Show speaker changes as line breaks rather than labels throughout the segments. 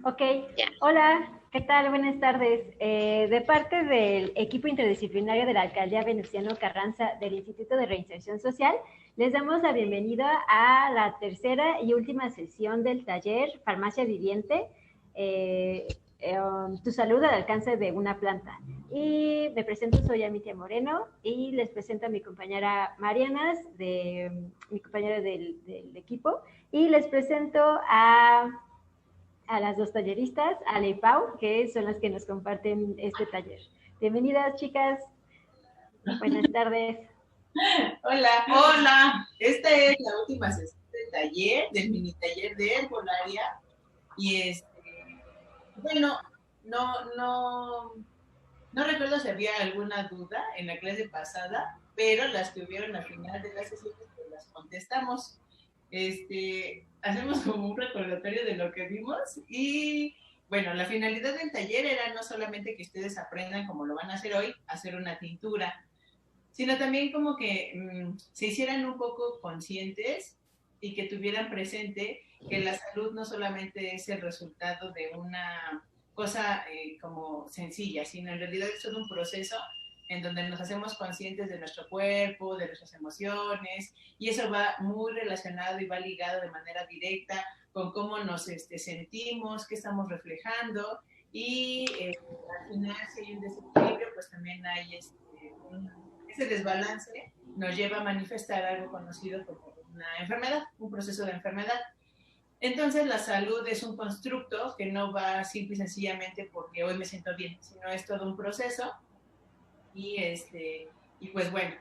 Ok,
Ya.
hola, ¿qué tal? Buenas tardes. De parte del equipo interdisciplinario de la Alcaldía Venustiano Carranza del Instituto de Reinserción Social, les damos la bienvenida a la tercera y última sesión del taller Farmacia Viviente, Tu salud al alcance de una planta. Y me presento, soy Amitia Moreno y les presento a mi compañera Marianas, mi compañera del equipo, y les presento a las dos talleristas, Ale y Pau, que son las que nos comparten este taller. Bienvenidas, chicas. Buenas tardes.
Hola, hola. Esta es la última sesión del taller, del mini taller de herbolaria. Y bueno, no recuerdo si había alguna duda en la clase pasada, pero las que hubieron al final de las sesiones, pues las contestamos. Hacemos como un recordatorio de lo que vimos y bueno, la finalidad del taller era no solamente que ustedes aprendan como lo van a hacer hoy, hacer una tintura, sino también como que se hicieran un poco conscientes y que tuvieran presente que la salud no solamente es el resultado de una cosa como sencilla, sino en realidad es todo un proceso en donde nos hacemos conscientes de nuestro cuerpo, de nuestras emociones, y eso va muy relacionado y va ligado de manera directa con cómo nos sentimos, qué estamos reflejando, y al final si hay un desequilibrio, pues también hay ese desbalance nos lleva a manifestar algo conocido como una enfermedad, un proceso de enfermedad. Entonces la salud es un constructo que no va simple y sencillamente porque hoy me siento bien, sino es todo un proceso y, y pues bueno,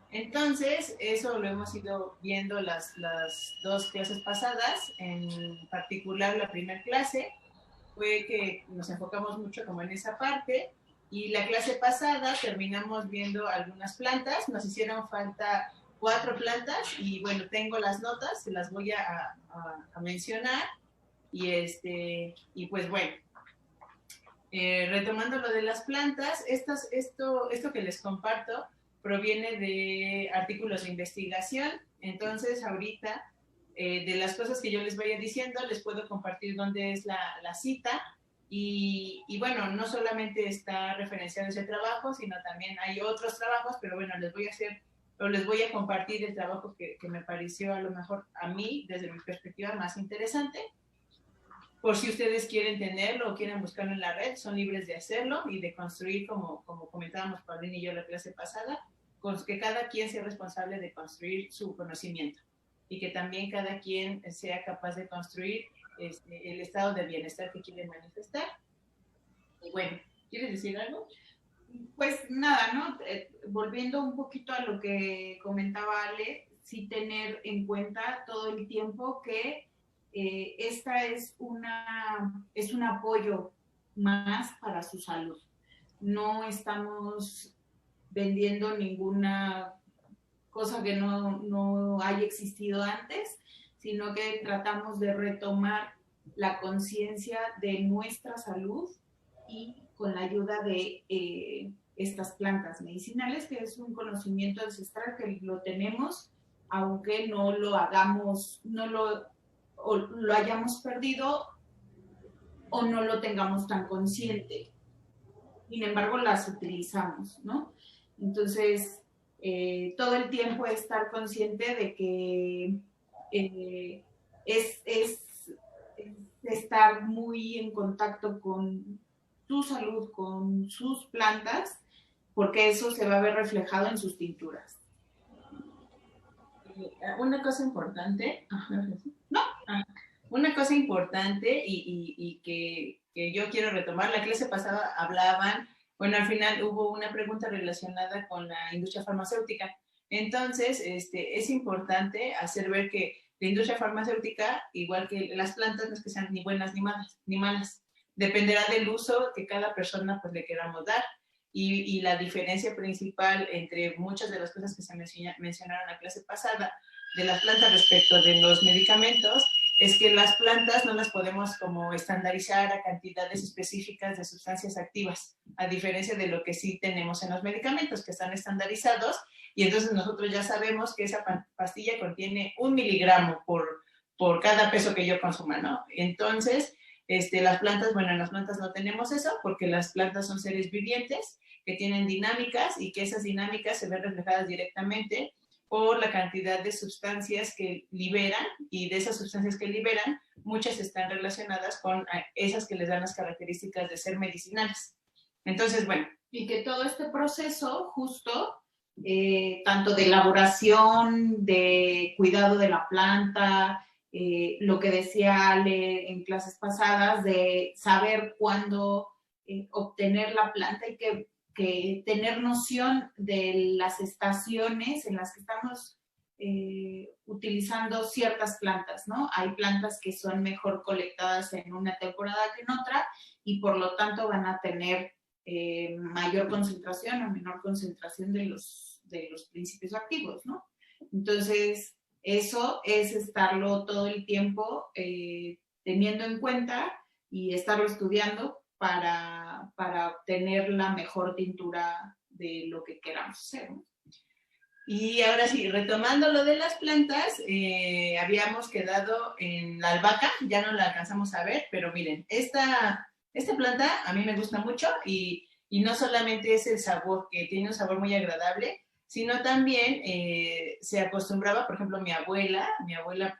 entonces eso lo hemos ido viendo las dos clases pasadas, en particular la primera clase fue que nos enfocamos mucho como en esa parte y la clase pasada terminamos viendo algunas plantas, nos hicieron falta 4 plantas y bueno, tengo las notas, se las voy a mencionar y pues bueno, retomando lo de las plantas, esto que les comparto proviene de artículos de investigación, entonces ahorita de las cosas que yo les vaya diciendo, les puedo compartir dónde es la cita y bueno, no solamente está referenciado ese trabajo, sino también hay otros trabajos, pero bueno, les voy a compartir el trabajo que me pareció a lo mejor a mí, desde mi perspectiva, más interesante. Por si ustedes quieren tenerlo o quieren buscarlo en la red, son libres de hacerlo y de construir, como comentábamos Paulina y yo la clase pasada, con que cada quien sea responsable de construir su conocimiento y que también cada quien sea capaz de construir el estado de bienestar que quiere manifestar. Y bueno, ¿quieres decir algo?
Pues nada, ¿no? Volviendo un poquito a lo que comentaba Ale, sí tener en cuenta todo el tiempo que esta es un apoyo más para su salud. No estamos vendiendo ninguna cosa que no haya existido antes, sino que tratamos de retomar la conciencia de nuestra salud y con la ayuda de estas plantas medicinales, que es un conocimiento ancestral que lo tenemos, aunque no lo hagamos, o lo hayamos perdido o no lo tengamos tan consciente. Sin embargo, las utilizamos, ¿no? Entonces, todo el tiempo estar consciente de que es estar muy en contacto con tu salud, con sus plantas, porque eso se va a ver reflejado en sus tinturas.
Una cosa importante, ¿no? Una cosa importante y que yo quiero retomar, la clase pasada hablaban, bueno, al final hubo una pregunta relacionada con la industria farmacéutica. Entonces, es importante hacer ver que la industria farmacéutica, igual que las plantas, no es que sean ni buenas ni malas. Dependerá del uso que cada persona pues le queramos dar. Y la diferencia principal entre muchas de las cosas que se mencionaron en la clase pasada de las plantas respecto de los medicamentos es que las plantas no las podemos como estandarizar a cantidades específicas de sustancias activas, a diferencia de lo que sí tenemos en los medicamentos, que están estandarizados, y entonces nosotros ya sabemos que esa pastilla contiene 1 miligramo por cada peso que yo consuma, ¿no? Entonces, Las plantas, bueno, en las plantas no tenemos eso porque las plantas son seres vivientes que tienen dinámicas y que esas dinámicas se ven reflejadas directamente por la cantidad de sustancias que liberan, y de esas sustancias que liberan, muchas están relacionadas con esas que les dan las características de ser medicinales. Entonces, bueno.
Y que todo este proceso justo, tanto de elaboración, de cuidado de la planta, lo que decía Ale en clases pasadas, de saber cuándo obtener la planta y que tener noción de las estaciones en las que estamos utilizando ciertas plantas, ¿no? Hay plantas que son mejor colectadas en una temporada que en otra y por lo tanto van a tener mayor concentración o menor concentración de los principios activos, ¿no? Entonces, eso es estarlo todo el tiempo teniendo en cuenta y estarlo estudiando para obtener la mejor tintura de lo que queramos hacer, ¿no?
Y ahora sí, retomando lo de las plantas, habíamos quedado en la albahaca, ya no la alcanzamos a ver, pero miren, esta planta a mí me gusta mucho y no solamente es el sabor, que tiene un sabor muy agradable, sino también se acostumbraba, por ejemplo, mi abuela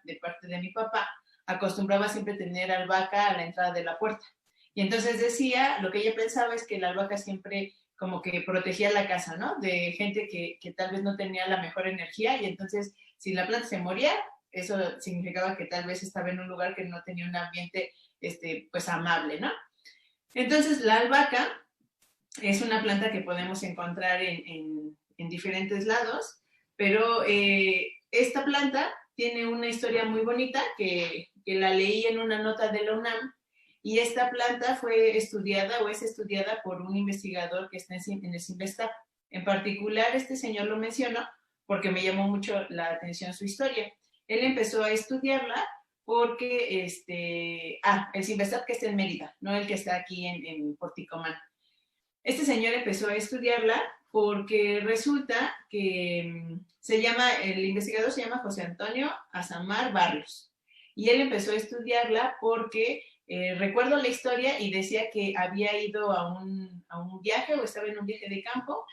de parte de mi papá, acostumbraba siempre tener albahaca a la entrada de la puerta. Y entonces decía, lo que ella pensaba es que la albahaca siempre como que protegía la casa, ¿no? De gente que tal vez no tenía la mejor energía y entonces si la planta se moría, eso significaba que tal vez estaba en un lugar que no tenía un ambiente pues amable, ¿no? Entonces, la albahaca es una planta que podemos encontrar en diferentes lados, pero esta planta tiene una historia muy bonita que la leí en una nota de la UNAM, y esta planta fue estudiada o es estudiada por un investigador que está en el CIMBESTAB. En particular, este señor lo menciono porque me llamó mucho la atención su historia. Él empezó a estudiarla porque el CIMBESTAB que está en Mérida, no el que está aquí en Porticomán. Este señor empezó a estudiarla porque resulta que el investigador se llama José Antonio Azamar Barrios, y él empezó a estudiarla porque recuerdo la historia y decía que había ido a un viaje o estaba en un viaje de campo,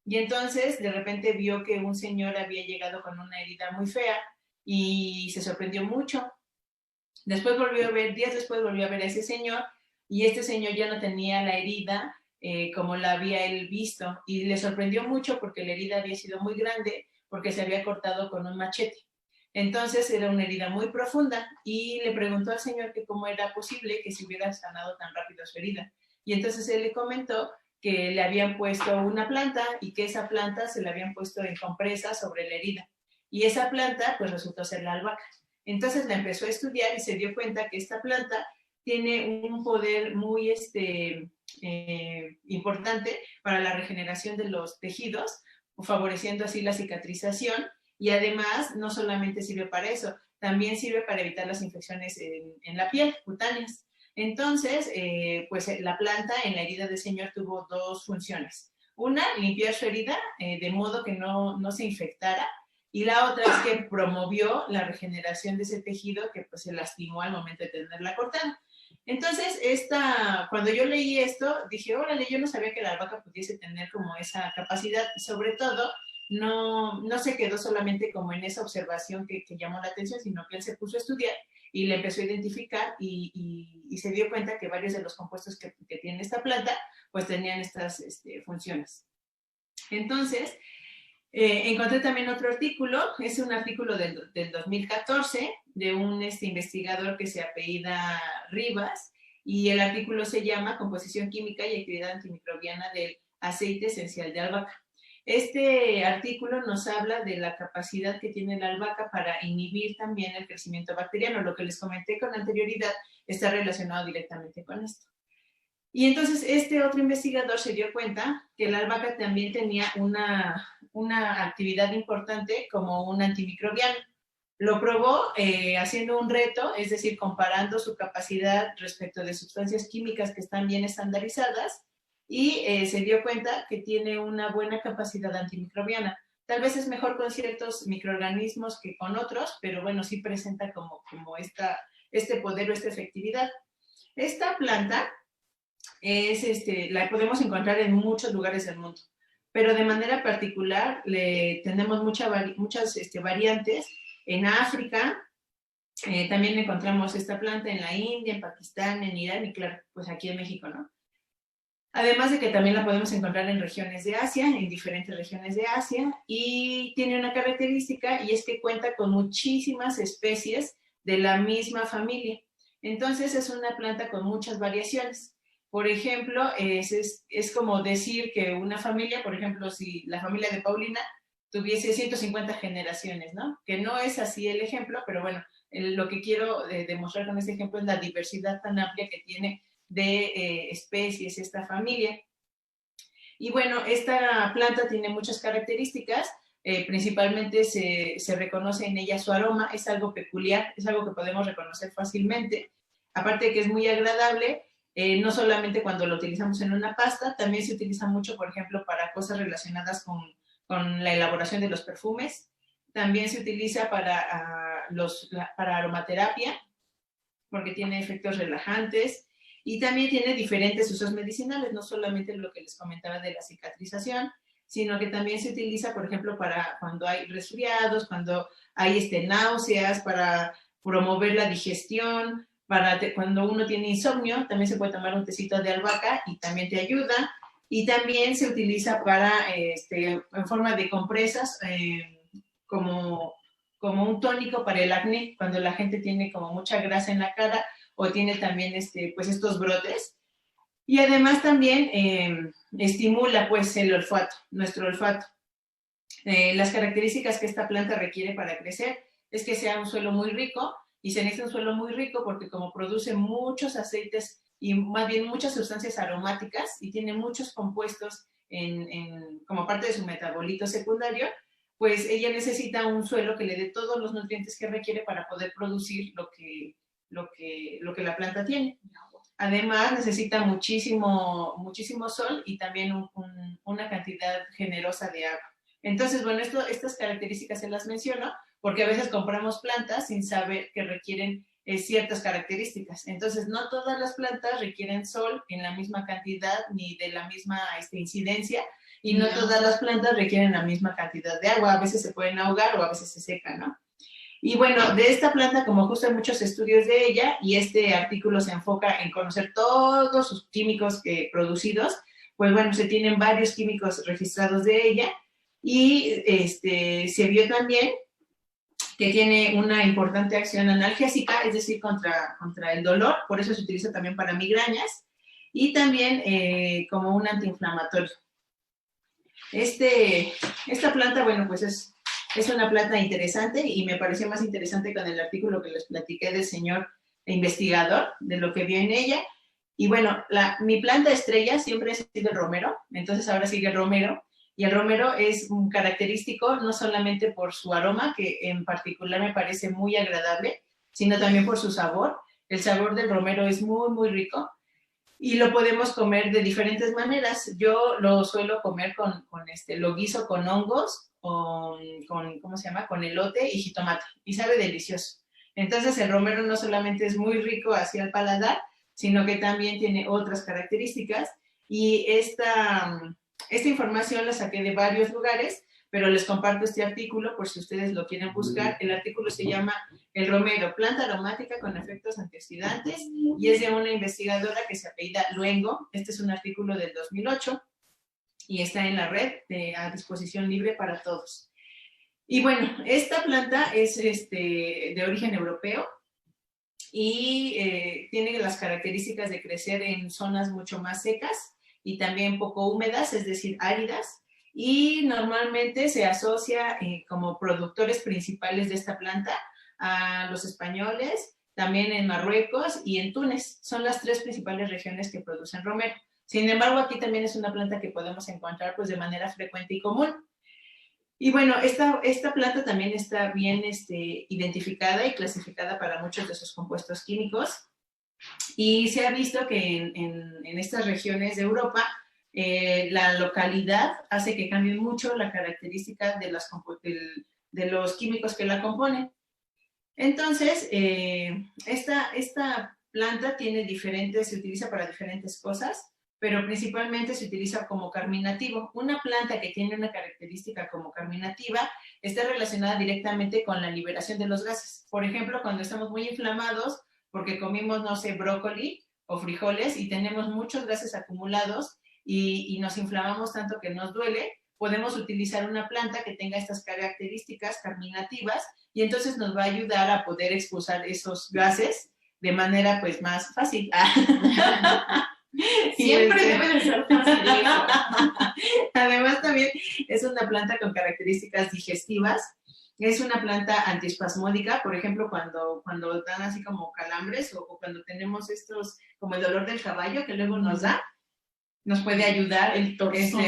y entonces de repente vio que un señor había llegado con una herida muy fea y se sorprendió mucho. Días después volvió a ver a ese señor, y este señor ya no tenía la herida como la había él visto, y le sorprendió mucho porque la herida había sido muy grande, porque se había cortado con un machete. Entonces era una herida muy profunda, y le preguntó al señor que cómo era posible que se hubiera sanado tan rápido su herida. Y entonces él le comentó que le habían puesto una planta y que esa planta se la habían puesto en compresa sobre la herida. Y esa planta pues resultó ser la albahaca. Entonces la empezó a estudiar y se dio cuenta que esta planta tiene un poder muy importante para la regeneración de los tejidos, favoreciendo así la cicatrización, y además no solamente sirve para eso, también sirve para evitar las infecciones en la piel, cutáneas. Entonces, pues la planta en la herida del señor tuvo dos funciones. Una, limpiar su herida de modo que no se infectara, y la otra es que promovió la regeneración de ese tejido que pues se lastimó al momento de tenerla cortada. Entonces, cuando yo leí esto, dije, órale, yo no sabía que la albahaca pudiese tener como esa capacidad, y sobre todo, no se quedó solamente como en esa observación que llamó la atención, sino que él se puso a estudiar y le empezó a identificar y se dio cuenta que varios de los compuestos que tiene esta planta, pues tenían estas funciones. Entonces, encontré también otro artículo, es un artículo del 2014 de un investigador que se apellida Rivas, y el artículo se llama Composición química y actividad antimicrobiana del aceite esencial de albahaca. Este artículo nos habla de la capacidad que tiene la albahaca para inhibir también el crecimiento bacteriano. Lo que les comenté con anterioridad está relacionado directamente con esto. Y entonces este otro investigador se dio cuenta que la albahaca también tenía una actividad importante como un antimicrobiano. Lo probó haciendo un reto, es decir, comparando su capacidad respecto de sustancias químicas que están bien estandarizadas, y se dio cuenta que tiene una buena capacidad antimicrobiana. Tal vez es mejor con ciertos microorganismos que con otros, pero bueno, sí presenta como este poder o esta efectividad. Esta planta la podemos encontrar en muchos lugares del mundo, pero de manera particular tenemos muchas variantes en África. También encontramos esta planta en la India, en Pakistán, en Irán y claro, pues aquí en México, ¿no? Además de que también la podemos encontrar en regiones de Asia, en diferentes regiones de Asia, y tiene una característica y es que cuenta con muchísimas especies de la misma familia. Entonces es una planta con muchas variaciones. Por ejemplo, es como decir que una familia, por ejemplo, si la familia de Paulina tuviese 150 generaciones, ¿no? Que no es así el ejemplo, pero bueno, lo que quiero demostrar con este ejemplo es la diversidad tan amplia que tiene de especies esta familia. Y bueno, esta planta tiene muchas características, principalmente se reconoce en ella su aroma, es algo peculiar, es algo que podemos reconocer fácilmente, aparte de que es muy agradable, no solamente cuando lo utilizamos en una pasta, también se utiliza mucho, por ejemplo, para cosas relacionadas con la elaboración de los perfumes, también se utiliza para aromaterapia, porque tiene efectos relajantes, y también tiene diferentes usos medicinales, no solamente lo que les comentaba de la cicatrización, sino que también se utiliza, por ejemplo, para cuando hay resfriados, cuando hay náuseas, para promover la digestión, cuando uno tiene insomnio, también se puede tomar un tecito de albahaca y también te ayuda. Y también se utiliza en forma de compresas, como un tónico para el acné, cuando la gente tiene como mucha grasa en la cara, o tiene también pues estos brotes. Y además también estimula pues el olfato, nuestro olfato. Las características que esta planta requiere para crecer es que sea un suelo muy rico, y se necesita un suelo muy rico porque como produce muchos aceites y más bien muchas sustancias aromáticas y tiene muchos compuestos como parte de su metabolito secundario, pues ella necesita un suelo que le dé todos los nutrientes que requiere para poder producir lo que la planta tiene. Además, necesita muchísimo sol y también una cantidad generosa de agua. Entonces, bueno, estas características se las menciono porque a veces compramos plantas sin saber que requieren ciertas características. Entonces, no todas las plantas requieren sol en la misma cantidad ni de la misma incidencia, y no todas las plantas requieren la misma cantidad de agua. A veces se pueden ahogar o a veces se secan, ¿no? Y bueno, de esta planta, como justo hay muchos estudios de ella, y este artículo se enfoca en conocer todos sus químicos producidos, pues bueno, se tienen varios químicos registrados de ella, y se vio también que tiene una importante acción analgésica, es decir, contra el dolor, por eso se utiliza también para migrañas, y también como un antiinflamatorio. Esta planta, bueno, pues es una planta interesante y me pareció más interesante con el artículo que les platiqué del señor investigador, de lo que vio en ella. Y bueno, mi planta estrella siempre ha sido el romero, entonces ahora sigue el romero. Y el romero es un característico no solamente por su aroma, que en particular me parece muy agradable, sino también por su sabor. El sabor del romero es muy, muy rico. Y lo podemos comer de diferentes maneras. Yo lo suelo comer lo guiso con hongos, ¿cómo se llama? Con elote y jitomate, y sabe delicioso. Entonces el romero no solamente es muy rico hacia el paladar, sino que también tiene otras características, y esta información la saqué de varios lugares, pero les comparto este artículo por si ustedes lo quieren buscar. El artículo se llama El romero, planta aromática con efectos antioxidantes, y es de una investigadora que se apellida Luengo. Este es un artículo del 2008 y está en la red a disposición libre para todos. Y bueno, esta planta es de origen europeo y tiene las características de crecer en zonas mucho más secas y también poco húmedas, es decir, áridas. Y normalmente se asocia como productores principales de esta planta a los españoles, también en Marruecos y en Túnez. Son las tres principales regiones que producen romero. Sin embargo, aquí también es una planta que podemos encontrar pues, de manera frecuente y común. Y bueno, esta planta también está bien identificada y clasificada para muchos de sus compuestos químicos. Y se ha visto que en estas regiones de Europa, la localidad hace que cambie mucho la característica de los químicos que la componen. Entonces, esta planta se utiliza para diferentes cosas, pero principalmente se utiliza como carminativo. Una planta que tiene una característica como carminativa está relacionada directamente con la liberación de los gases. Por ejemplo, cuando estamos muy inflamados porque comimos, no sé, brócoli o frijoles y tenemos muchos gases acumulados y nos inflamamos tanto que nos duele, podemos utilizar una planta que tenga estas características carminativas y entonces nos va a ayudar a poder expulsar esos gases de manera pues más fácil.
Siempre debe de ser fácil eso.
Además también es una planta con características digestivas. Es una planta antiespasmódica, por ejemplo, cuando dan así como calambres o cuando tenemos estos, como el dolor del caballo que luego nos da, nos puede ayudar, el torzón,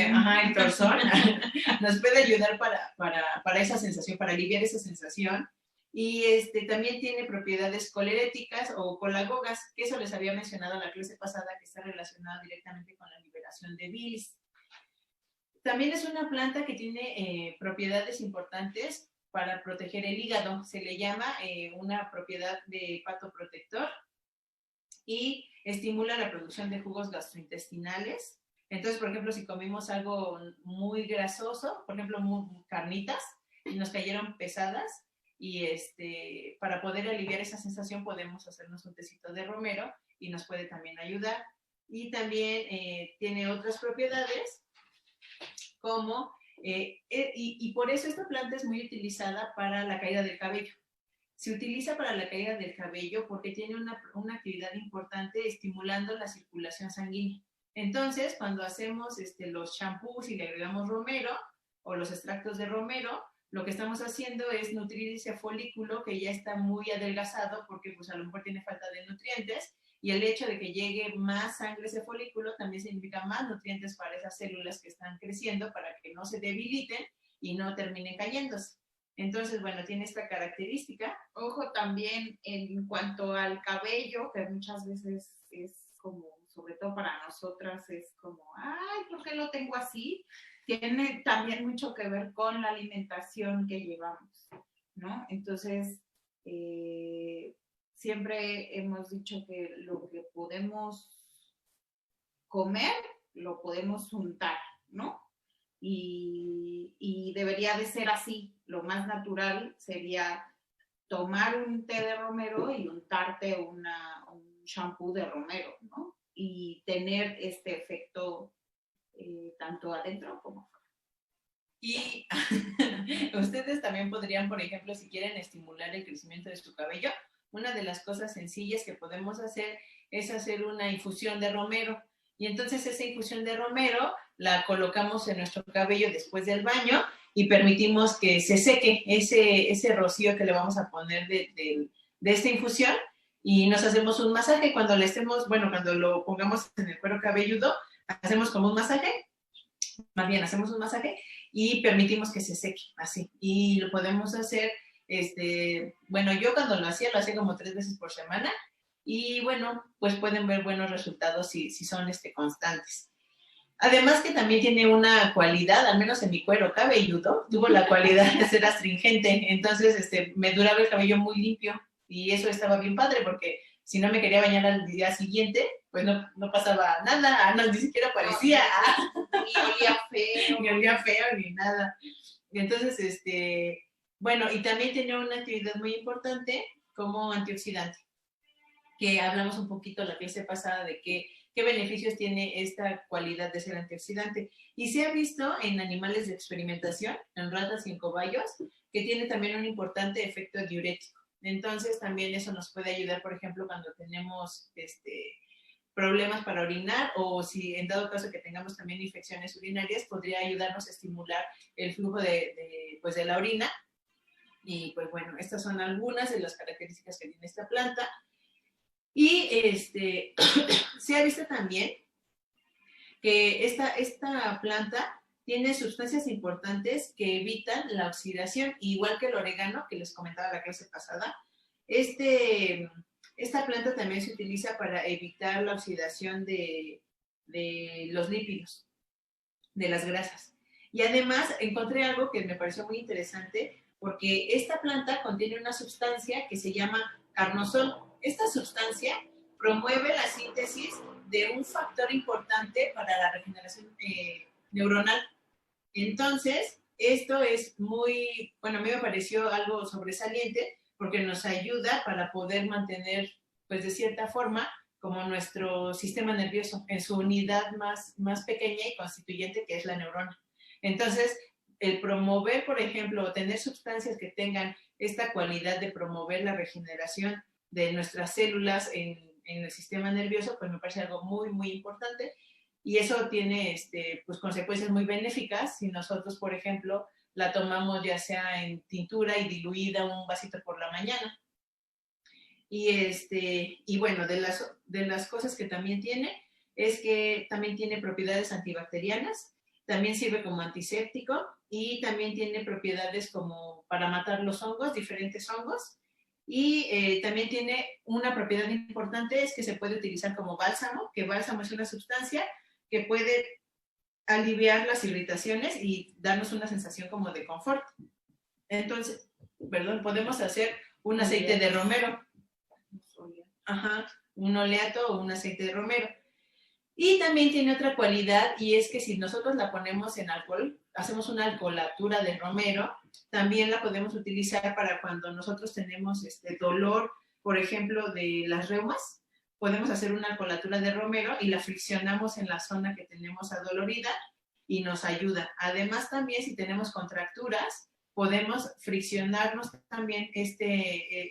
nos puede ayudar para esa sensación, para aliviar esa sensación. Y también tiene propiedades coleréticas o colagogas, que eso les había mencionado en la clase pasada, que está relacionado directamente con la liberación de bilis. También es una planta que tiene propiedades importantes para proteger el hígado. Se le llama una propiedad de hepatoprotector y estimula la producción de jugos gastrointestinales. Entonces, por ejemplo, si comimos algo muy grasoso, por ejemplo, carnitas, y nos cayeron pesadas, y para poder aliviar esa sensación podemos hacernos un tecito de romero y nos puede también ayudar. Y también tiene otras propiedades como, y por eso esta planta es muy utilizada para la caída del cabello. Se utiliza para la caída del cabello porque tiene una actividad importante estimulando la circulación sanguínea. Entonces, cuando hacemos los shampoos y le agregamos romero o los extractos de romero, lo que estamos haciendo es nutrir ese folículo que ya está muy adelgazado porque pues a lo mejor tiene falta de nutrientes, y el hecho de que llegue más sangre a ese folículo también significa más nutrientes para esas células que están creciendo, para que no se debiliten y no terminen cayéndose. Entonces, bueno, tiene esta característica.
Ojo también en cuanto al cabello, que muchas veces es como, sobre todo para nosotras, es como, ay, ¿por qué lo tengo así? Tiene también mucho que ver con la alimentación que llevamos, ¿no? Entonces, siempre hemos dicho que lo que podemos comer, lo podemos untar, ¿no? Y debería de ser así. Lo más natural sería tomar un té de romero y untarte un shampoo de romero, ¿no? Y tener este efecto tanto adentro como afuera.
Y ustedes también podrían, por ejemplo, si quieren estimular el crecimiento de su cabello, una de las cosas sencillas que podemos hacer es hacer una infusión de romero. Y entonces esa infusión de romero la colocamos en nuestro cabello después del baño y permitimos que se seque ese rocío que le vamos a poner de esta infusión, y nos hacemos un masaje. Cuando cuando lo pongamos en el cuero cabelludo, hacemos como un masaje, más bien hacemos un masaje y permitimos que se seque, así. Y lo podemos hacer, yo cuando lo hacía como 3 veces por semana, y bueno, pues pueden ver buenos resultados si son constantes. Además que también tiene una cualidad, al menos en mi cuero cabelludo, tuvo la cualidad de ser astringente, entonces me duraba el cabello muy limpio, y eso estaba bien padre, porque si no me quería bañar al día siguiente, pues no pasaba nada, ni siquiera parecía. Ni olía feo, ni nada. Y entonces, y también tiene una actividad muy importante como antioxidante, que hablamos un poquito la clase pasada de qué beneficios tiene esta cualidad de ser antioxidante. Y se ha visto en animales de experimentación, en ratas y en cobayos, que tiene también un importante efecto diurético. Entonces, también eso nos puede ayudar, por ejemplo, cuando tenemos problemas para orinar, o si en dado caso que tengamos también infecciones urinarias, podría ayudarnos a estimular el flujo de la orina. Y pues bueno, estas son algunas de las características que tiene esta planta. Y se ha visto también que esta planta tiene sustancias importantes que evitan la oxidación, igual que el orégano que les comentaba la clase pasada. Esta planta también se utiliza para evitar la oxidación de los lípidos, de las grasas. Y además encontré algo que me pareció muy interesante, porque esta planta contiene una sustancia que se llama carnosol. Esta sustancia promueve la síntesis de un factor importante para la regeneración neuronal. Entonces, esto es muy, bueno, a mí me pareció algo sobresaliente porque nos ayuda para poder mantener, pues de cierta forma, como nuestro sistema nervioso en su unidad más pequeña y constituyente, que es la neurona. Entonces, el promover, por ejemplo, tener sustancias que tengan esta cualidad de promover la regeneración de nuestras células en el sistema nervioso, pues me parece algo muy, muy importante. Y eso tiene pues, consecuencias muy benéficas si nosotros, por ejemplo, la tomamos ya sea en tintura y diluida un vasito por la mañana. Y bueno, de las cosas que también tiene es que también tiene propiedades antibacterianas, también sirve como antiséptico y también tiene propiedades como para matar los hongos, diferentes hongos. Y también tiene una propiedad importante, es que se puede utilizar como bálsamo, que bálsamo es una sustancia que puede aliviar las irritaciones y darnos una sensación como de confort. Entonces, perdón, podemos hacer un aceite de romero. Ajá, un oleato o un aceite de romero. Y también tiene otra cualidad, y es que si nosotros la ponemos en alcohol, hacemos una alcoholatura de romero, también la podemos utilizar para cuando nosotros tenemos dolor, por ejemplo, de las reumas, podemos hacer una alcoholatura de romero y la friccionamos en la zona que tenemos adolorida y nos ayuda. Además, también si tenemos contracturas, podemos friccionarnos también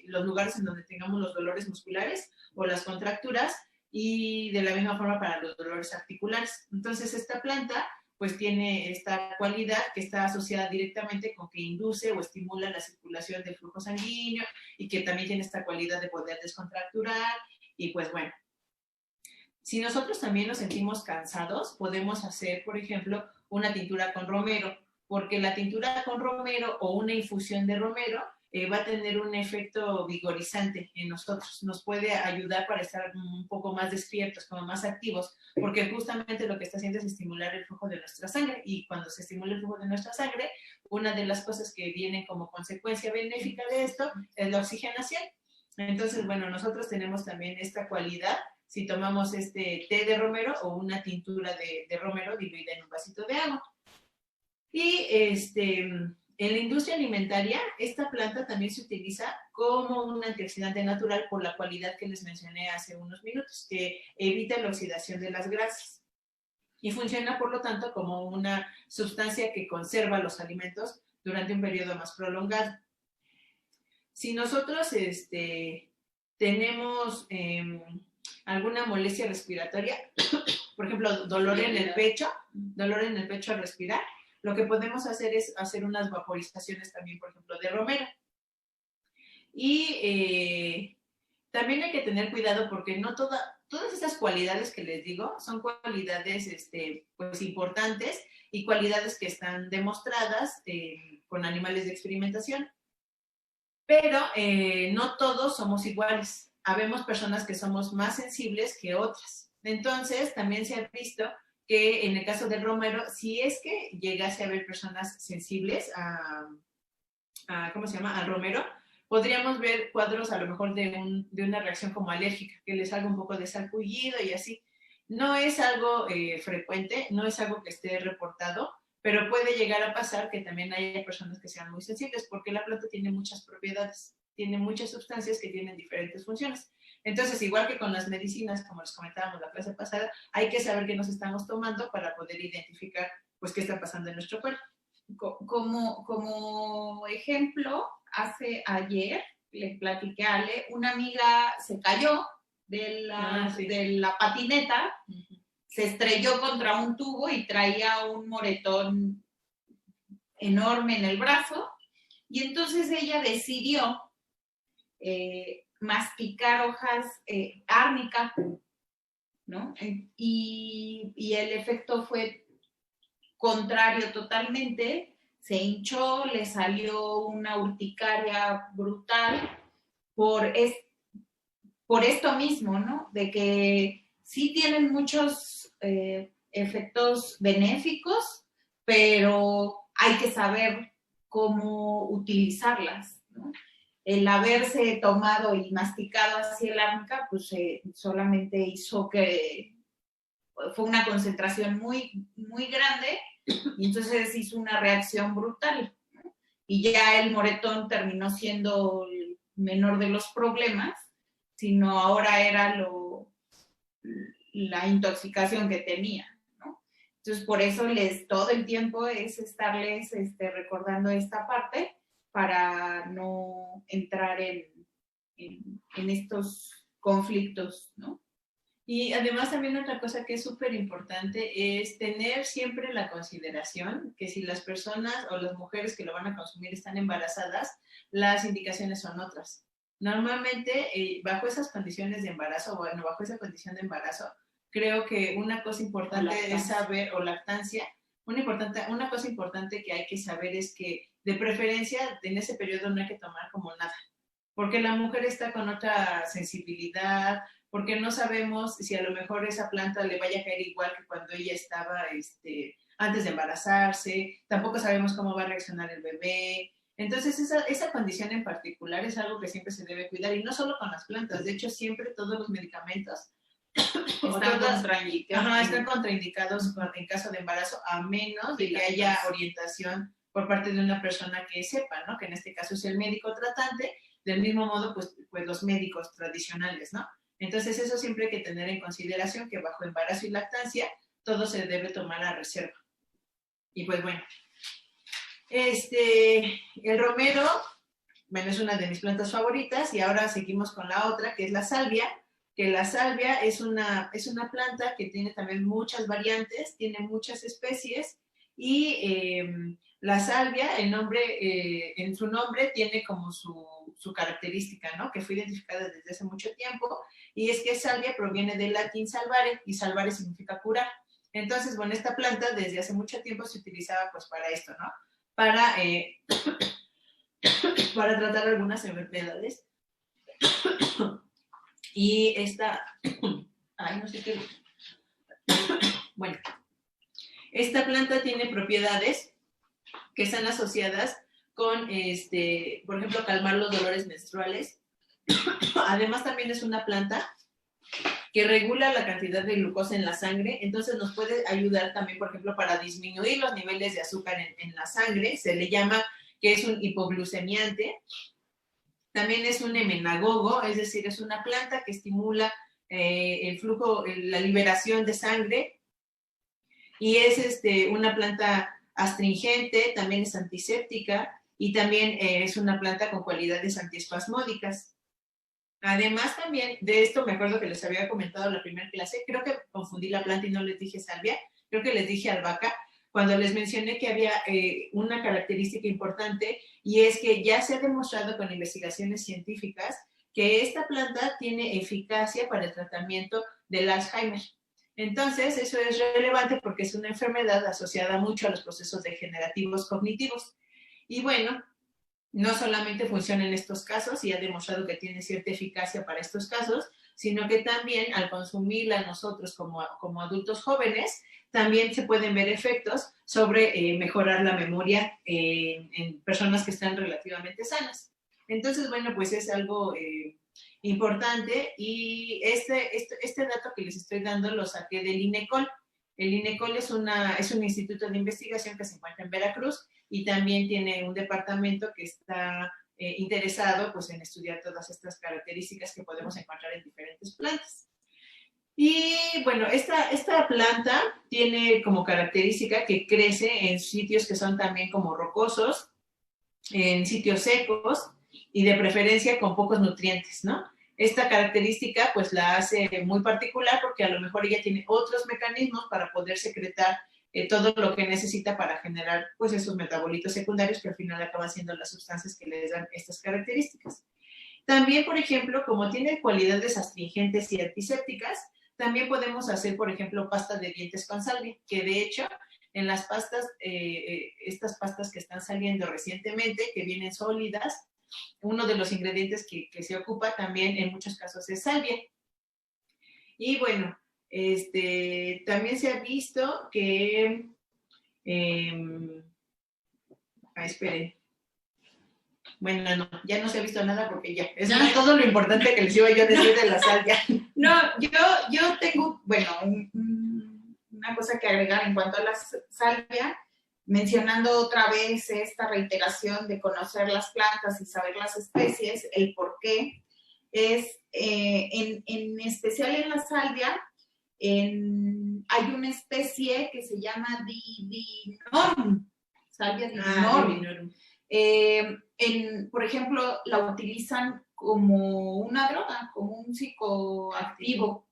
los lugares en donde tengamos los dolores musculares o las contracturas, y de la misma forma para los dolores articulares. Entonces, esta planta pues tiene esta cualidad que está asociada directamente con que induce o estimula la circulación del flujo sanguíneo y que también tiene esta cualidad de poder descontracturar. Y pues bueno, si nosotros también nos sentimos cansados, podemos hacer, por ejemplo, una tintura con romero, porque la tintura con romero o una infusión de romero va a tener un efecto vigorizante en nosotros, nos puede ayudar para estar un poco más despiertos, como más activos, porque justamente lo que está haciendo es estimular el flujo de nuestra sangre, y cuando se estimula el flujo de nuestra sangre, una de las cosas que vienen como consecuencia benéfica de esto es la oxigenación. Entonces, bueno, nosotros tenemos también esta cualidad si tomamos té de romero o una tintura de romero diluida en un vasito de agua. Y en la industria alimentaria, esta planta también se utiliza como un antioxidante natural por la cualidad que les mencioné hace unos minutos, que evita la oxidación de las grasas. Y funciona, por lo tanto, como una sustancia que conserva los alimentos durante un periodo más prolongado. Si nosotros tenemos alguna molestia respiratoria, por ejemplo, dolor en el pecho al respirar, lo que podemos hacer es hacer unas vaporizaciones también, por ejemplo, de romero. Y también hay que tener cuidado porque no todas estas cualidades que les digo son cualidades pues importantes y cualidades que están demostradas con animales de experimentación. Pero no todos somos iguales. Habemos personas que somos más sensibles que otras. Entonces, también se ha visto que en el caso del romero, si es que llegase a haber personas sensibles al romero, podríamos ver cuadros a lo mejor de una reacción como alérgica, que les haga un poco de sarpullido y así. No es algo frecuente, no es algo que esté reportado, pero puede llegar a pasar que también haya personas que sean muy sensibles, porque la planta tiene muchas propiedades, tiene muchas sustancias que tienen diferentes funciones. Entonces, igual que con las medicinas, como les comentábamos la clase pasada, hay que saber qué nos estamos tomando para poder identificar pues qué está pasando en nuestro cuerpo.
Como ejemplo, ayer le platiqué a Ale, una amiga se cayó de la patineta, se estrelló contra un tubo y traía un moretón enorme en el brazo, y entonces ella decidió masticar hojas árnica, ¿no? Y el efecto fue contrario totalmente, se hinchó, le salió una urticaria brutal por esto mismo, ¿no? De que sí tienen muchos efectos benéficos, pero hay que saber cómo utilizarlas, ¿no? el haberse tomado y masticado así el árnica, pues solamente hizo que fue una concentración muy, muy grande y entonces hizo una reacción brutal. Y ya el moretón terminó siendo el menor de los problemas, sino ahora era la intoxicación que tenía, ¿no? Entonces, por eso todo el tiempo es estarles recordando esta parte para no entrar en estos conflictos, ¿no?
Y además también otra cosa que es súper importante es tener siempre la consideración que si las personas o las mujeres que lo van a consumir están embarazadas, las indicaciones son otras. Normalmente, bajo esas condiciones de embarazo, bueno, bajo esa condición de embarazo, creo que una cosa importante es saber, o lactancia, una cosa importante que hay que saber es que de preferencia en ese periodo no hay que tomar como nada, porque la mujer está con otra sensibilidad, porque no sabemos si a lo mejor esa planta le vaya a caer igual que cuando ella estaba antes de embarazarse, tampoco sabemos cómo va a reaccionar el bebé. Entonces, esa condición en particular es algo que siempre se debe cuidar, y no solo con las plantas, de hecho, siempre todos los medicamentos están contraindicados en caso de embarazo, a menos de que haya orientación por parte de una persona que sepa, ¿no? Que en este caso es el médico tratante, del mismo modo, pues los médicos tradicionales, ¿no? Entonces, eso siempre hay que tener en consideración, que bajo embarazo y lactancia todo se debe tomar a reserva. Y pues bueno, el romero, bueno, es una de mis plantas favoritas, y ahora seguimos con la otra, que es la salvia, que la salvia es una planta que tiene también muchas variantes, tiene muchas especies, y la salvia, en su nombre tiene como su característica, ¿no? Que fue identificada desde hace mucho tiempo, y es que salvia proviene del latín salvare, y salvare significa curar. Entonces, bueno, esta planta desde hace mucho tiempo se utilizaba pues para esto, ¿no? Para tratar algunas enfermedades. Y no sé qué. Bueno, esta planta tiene propiedades que están asociadas con, por ejemplo, calmar los dolores menstruales. Además, también es una planta que regula la cantidad de glucosa en la sangre, entonces nos puede ayudar también, por ejemplo, para disminuir los niveles de azúcar en la sangre. Se le llama que es un hipoglucemiante. También es un emenagogo, es decir, es una planta que estimula el flujo, la liberación de sangre, y es una planta astringente, también es antiséptica, y también es una planta con cualidades antiespasmódicas. Además, también de esto, me acuerdo que les había comentado en la primera clase, creo que confundí la planta y no les dije salvia, creo que les dije albahaca, cuando les mencioné que había una característica importante, y es que ya se ha demostrado con investigaciones científicas que esta planta tiene eficacia para el tratamiento del Alzheimer. Entonces, eso es relevante porque es una enfermedad asociada mucho a los procesos degenerativos cognitivos. Y bueno, no solamente funciona en estos casos y ha demostrado que tiene cierta eficacia para estos casos, sino que también al consumirla nosotros como adultos jóvenes, también se pueden ver efectos sobre mejorar la memoria en personas que están relativamente sanas. Entonces, bueno, pues es algo importante, y este dato que les estoy dando lo saqué del INECOL. El INECOL es un instituto de investigación que se encuentra en Veracruz, y también tiene un departamento que está interesado pues, en estudiar todas estas características que podemos encontrar en diferentes plantas. Y bueno, esta planta tiene como característica que crece en sitios que son también como rocosos, en sitios secos y de preferencia con pocos nutrientes, ¿no? Esta característica pues la hace muy particular porque a lo mejor ella tiene otros mecanismos para poder secretar todo lo que necesita para generar pues esos metabolitos secundarios que al final acaban siendo las sustancias que les dan estas características. También, por ejemplo, como tiene cualidades astringentes y antisépticas, también podemos hacer, por ejemplo, pasta de dientes con salvia, que de hecho en las pastas, estas pastas que están saliendo recientemente, que vienen sólidas, uno de los ingredientes que se ocupa también en muchos casos es salvia. Y bueno, también se ha visto que, esperen, Bueno, no, ya no se ha visto nada porque ya, eso es todo lo importante que les iba yo a decir de la salvia.
No, yo tengo, bueno, una cosa que agregar en cuanto a la salvia, mencionando otra vez esta reiteración de conocer las plantas y saber las especies, el por qué, es en especial en la salvia, hay una especie que se llama Divinorum, salvia Divinorum. Por ejemplo, la utilizan como una droga, como un psicoactivo,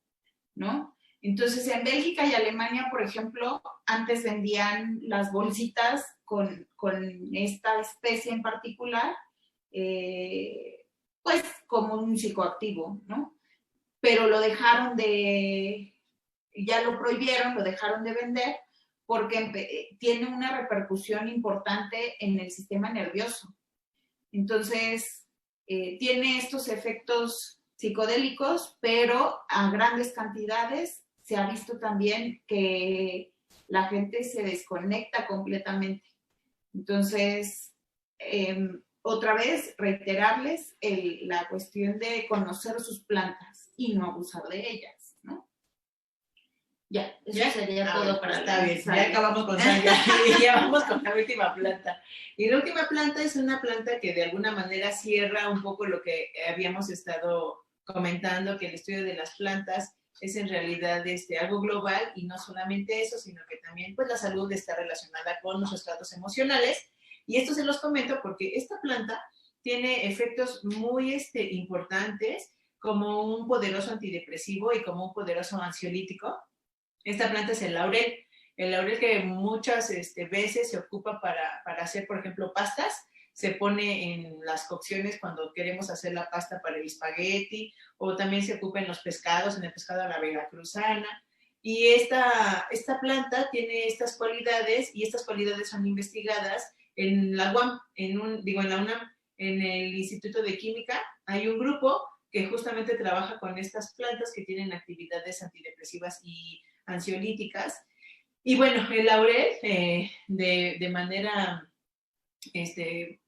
¿no? Entonces, en Bélgica y Alemania, por ejemplo, antes vendían las bolsitas con esta especie en particular, pues como un psicoactivo, ¿no? Pero ya lo prohibieron, lo dejaron de vender, porque tiene una repercusión importante en el sistema nervioso. Entonces, tiene estos efectos psicodélicos, pero a grandes cantidades se ha visto también que la gente se desconecta completamente. Entonces, otra vez, reiterarles la cuestión de conocer sus plantas y no abusar de ellas, ¿no?
Ya, eso sería todo para
está bien, ya acabamos con salvia y ya vamos con la última planta. Y la última planta es una planta que de alguna manera cierra un poco lo que habíamos estado comentando, que el estudio de las plantas es en realidad algo global, y no solamente eso, sino que también pues la salud está relacionada con los estados emocionales. Y esto se los comento porque esta planta tiene efectos muy importantes, como un poderoso antidepresivo y como un poderoso ansiolítico. Esta planta es el laurel que muchas veces se ocupa para hacer, por ejemplo, pastas. Se pone en las cocciones cuando queremos hacer la pasta para el espagueti, o también se ocupa en los pescados, en el pescado a la veracruzana. Y esta planta tiene estas cualidades, y estas cualidades son investigadas en la UAM, en la UNAM, en el Instituto de Química. Hay un grupo que justamente trabaja con estas plantas que tienen actividades antidepresivas y ansiolíticas. Y bueno, el laurel, de manera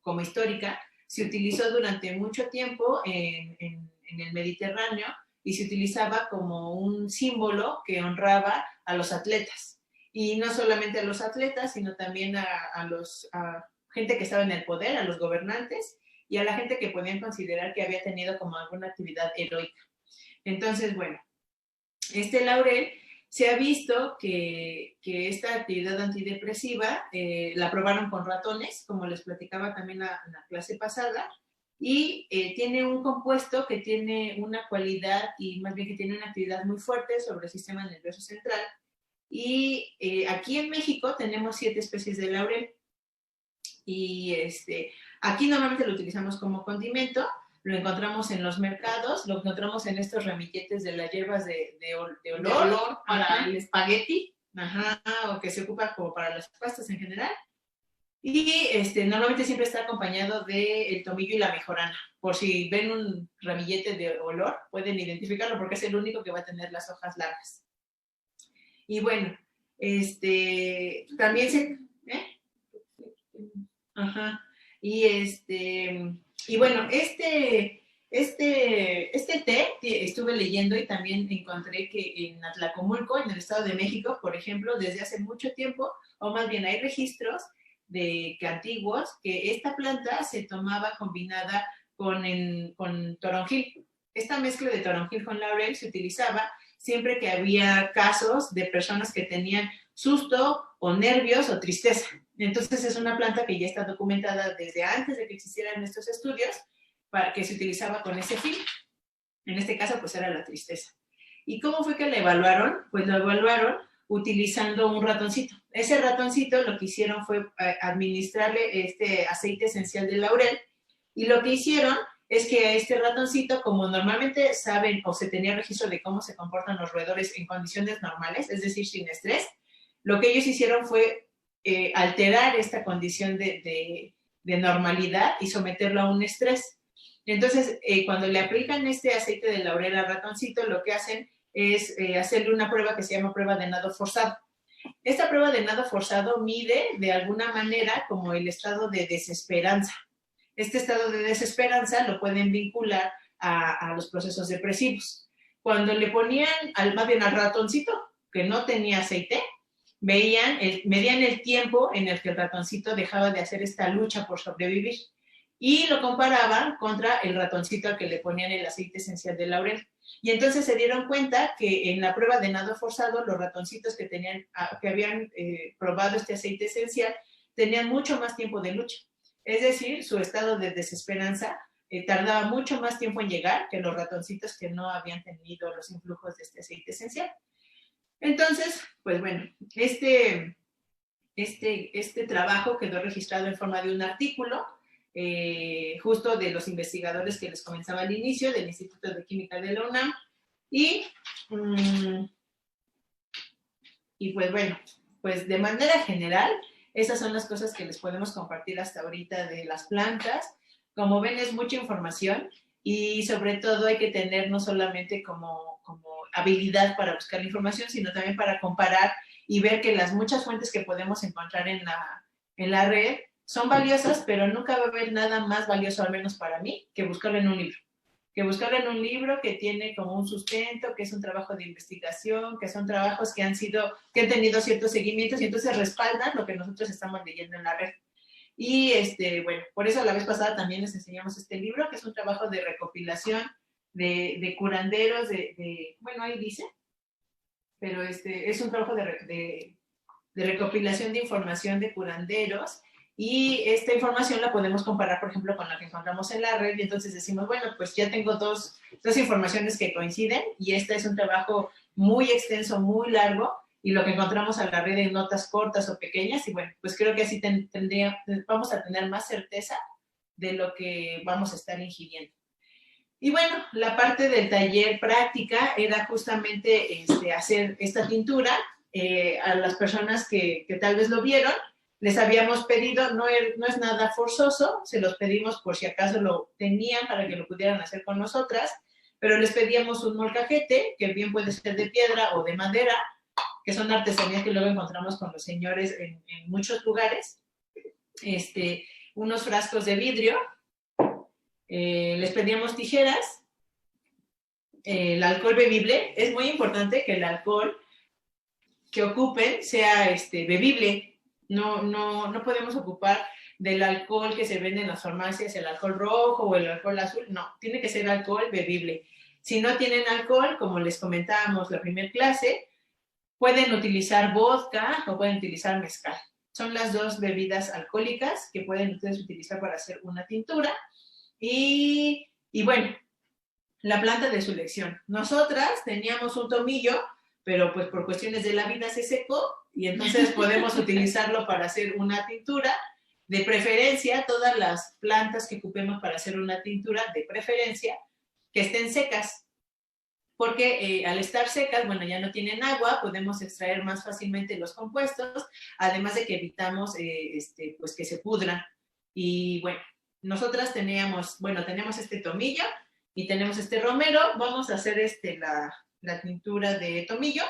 como histórica, se utilizó durante mucho tiempo en el Mediterráneo, y se utilizaba como un símbolo que honraba a los atletas. Y no solamente a los atletas, sino también a gente que estaba en el poder, a los gobernantes, y a la gente que podían considerar que había tenido como alguna actividad heroica. Entonces, bueno, este laurel se ha visto que esta actividad antidepresiva la probaron con ratones, como les platicaba también en la clase pasada, y tiene un compuesto que tiene una cualidad, y más bien que tiene una actividad muy fuerte sobre el sistema nervioso central. Y aquí en México tenemos 7 especies de laurel, y aquí normalmente lo utilizamos como condimento. Lo encontramos en los mercados, lo encontramos en estos ramilletes de las hierbas de olor
para el espagueti,
o que se ocupa como para las pastas en general. Y normalmente siempre está acompañado del tomillo y la mejorana. Por si ven un ramillete de olor, pueden identificarlo porque es el único que va a tener las hojas largas. Y bueno, también se... Y bueno, este té estuve leyendo, y también encontré que en Atlacomulco, en el Estado de México, por ejemplo, desde hace mucho tiempo, o más bien hay registros antiguos, que esta planta se tomaba combinada con toronjil. Esta mezcla de toronjil con laurel se utilizaba siempre que había casos de personas que tenían susto o nervios o tristeza. Entonces es una planta que ya está documentada desde antes de que existieran estos estudios, para que se utilizaba con ese fin. En este caso, pues era la tristeza. ¿Y cómo fue que la evaluaron? Pues lo evaluaron utilizando un ratoncito. Ese ratoncito lo que hicieron fue administrarle este aceite esencial de laurel, y lo que hicieron es que a este ratoncito, como normalmente saben o se tenía registro de cómo se comportan los roedores en condiciones normales, es decir, sin estrés, lo que ellos hicieron fue alterar esta condición de normalidad y someterlo a un estrés. Entonces, cuando le aplican este aceite de laurel al ratoncito, lo que hacen es hacerle una prueba que se llama prueba de nado forzado. Esta prueba de nado forzado mide de alguna manera como el estado de desesperanza. Este estado de desesperanza lo pueden vincular a los procesos depresivos. Cuando le ponían, más bien al ratoncito que no tenía aceite, medían el tiempo en el que el ratoncito dejaba de hacer esta lucha por sobrevivir y lo comparaban contra el ratoncito al que le ponían el aceite esencial de laurel. Y entonces se dieron cuenta que en la prueba de nado forzado, los ratoncitos que habían probado este aceite esencial tenían mucho más tiempo de lucha. Es decir, su estado de desesperanza tardaba mucho más tiempo en llegar que los ratoncitos que no habían tenido los influjos de este aceite esencial. Entonces, pues bueno, este trabajo quedó registrado en forma de un artículo, justo de los investigadores que les comenzaba al inicio, del Instituto de Química de la UNAM, y pues bueno, pues de manera general, esas son las cosas que les podemos compartir hasta ahorita de las plantas. Como ven, es mucha información y sobre todo hay que tener no solamente como habilidad para buscar la información, sino también para comparar y ver que las muchas fuentes que podemos encontrar en la red son valiosas, pero nunca va a haber nada más valioso, al menos para mí, que buscarlo en un libro. Que buscarlo en un libro que tiene como un sustento, que es un trabajo de investigación, que son trabajos que han tenido ciertos seguimientos y entonces respaldan lo que nosotros estamos leyendo en la red. Y bueno, por eso la vez pasada también les enseñamos este libro, que es un trabajo de recopilación de curanderos, bueno, ahí dice, pero es un trabajo de recopilación de información de curanderos, y esta información la podemos comparar, por ejemplo, con la que encontramos en la red, y entonces decimos, bueno, pues ya tengo dos informaciones que coinciden, y este es un trabajo muy extenso, muy largo, y lo que encontramos en la red en notas cortas o pequeñas, y bueno, pues creo que así vamos a tener más certeza de lo que vamos a estar ingiriendo. Y bueno, la parte del taller práctica era justamente hacer esta tintura. A las personas que tal vez lo vieron, les habíamos pedido, no es nada forzoso, se los pedimos por si acaso lo tenían para que lo pudieran hacer con nosotras, pero les pedíamos un molcajete, que bien puede ser de piedra o de madera, que son artesanías que luego encontramos con los señores en muchos lugares, unos frascos de vidrio, les pedíamos tijeras, el alcohol bebible. Es muy importante que el alcohol que ocupen sea bebible. No podemos ocupar del alcohol que se vende en las farmacias, el alcohol rojo o el alcohol azul. No, tiene que ser alcohol bebible. Si no tienen alcohol, como les comentábamos la primera clase, pueden utilizar vodka o pueden utilizar mezcal. Son las dos bebidas alcohólicas que pueden ustedes utilizar para hacer una tintura. Y bueno, la planta de su elección. Nosotras teníamos un tomillo, pero pues por cuestiones de la vida se secó y entonces podemos utilizarlo para hacer una tintura. De preferencia, todas las plantas que ocupemos para hacer una tintura, de preferencia, que estén secas. Porque al estar secas, bueno, ya no tienen agua, podemos extraer más fácilmente los compuestos, además de que evitamos pues que se pudran. Y bueno, nosotras tenemos este tomillo y tenemos este romero. Vamos a hacer la tintura de tomillo.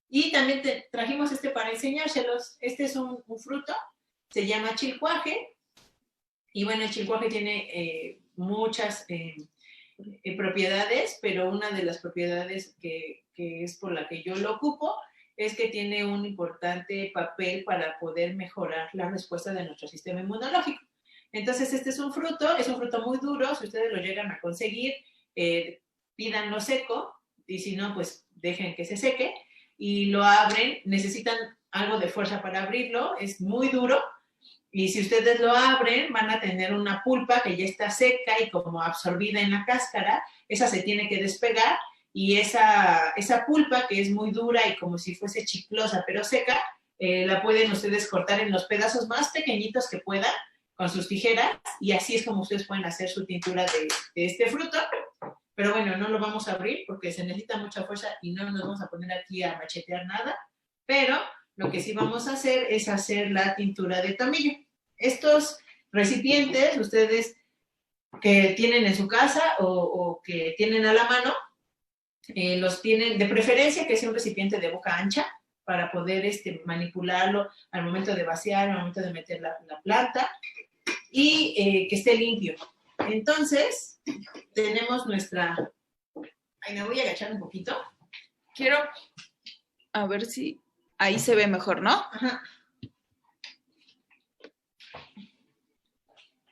Y también trajimos para enseñárselos. Este es un fruto, se llama chilcuaje. Y bueno, el chilcuaje tiene muchas propiedades, pero una de las propiedades que es por la que yo lo ocupo es que tiene un importante papel para poder mejorar la respuesta de nuestro sistema inmunológico. Entonces, este es un fruto muy duro. Si ustedes lo llegan a conseguir, pídanlo seco, y si no, pues dejen que se seque, y lo abren. Necesitan algo de fuerza para abrirlo, es muy duro, y si ustedes lo abren, van a tener una pulpa que ya está seca y como absorbida en la cáscara. Esa se tiene que despegar, y esa pulpa, que es muy dura y como si fuese chiclosa pero seca, la pueden ustedes cortar en los pedazos más pequeñitos que puedan con sus tijeras, y así es como ustedes pueden hacer su tintura de este fruto. Pero bueno, no lo vamos a abrir porque se necesita mucha fuerza y no nos vamos a poner aquí a machetear nada, pero lo que sí vamos a hacer es hacer la tintura de tomillo. Estos recipientes, ustedes que tienen en su casa o que tienen a la mano, los tienen de preferencia que sea un recipiente de boca ancha para poder manipularlo al momento de vaciar, al momento de meter la planta. y que esté limpio. Entonces, tenemos nuestra... Ay, me voy a agachar un poquito.
Quiero a ver si ahí se ve mejor, ¿no?
Ajá.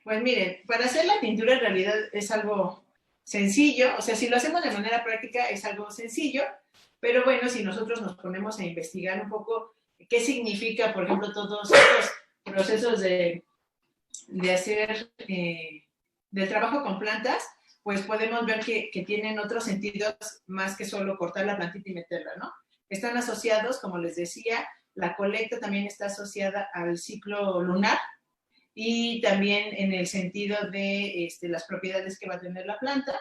Pues miren, para hacer la pintura en realidad es algo sencillo, o sea, si lo hacemos de manera práctica es algo sencillo, pero bueno, si nosotros nos ponemos a investigar un poco qué significa, por ejemplo, todos estos procesos de hacer, del trabajo con plantas, pues podemos ver que tienen otros sentidos más que solo cortar la plantita y meterla, ¿no? Están asociados, como les decía, la colecta también está asociada al ciclo lunar, y también en el sentido de las propiedades que va a tener la planta.